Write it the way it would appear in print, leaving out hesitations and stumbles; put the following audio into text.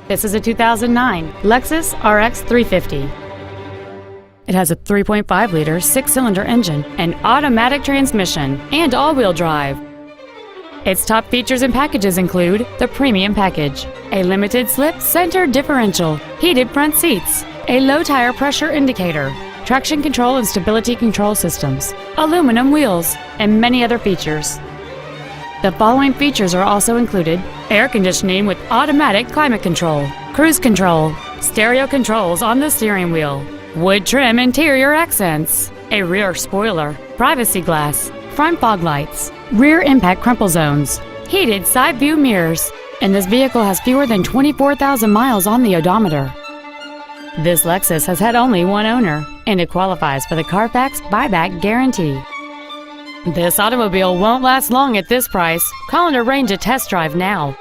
This is a 2009 Lexus RX 350. It has a 3.5-liter six-cylinder engine, an automatic transmission, and all-wheel drive. Its top features and packages include the Premium Package, a limited-slip center differential, heated front seats, a low-tire pressure indicator, traction control and stability control systems, aluminum wheels, and many other features. The following features are also included: air conditioning with automatic climate control, cruise control, stereo controls on the steering wheel, wood trim interior accents, a rear spoiler, privacy glass, front fog lights, rear impact crumple zones, heated side view mirrors, and this vehicle has fewer than 24,000 miles on the odometer. This Lexus has had only one owner, and it qualifies for the Carfax buyback guarantee. This automobile won't last long at this price. Call and arrange a test drive now.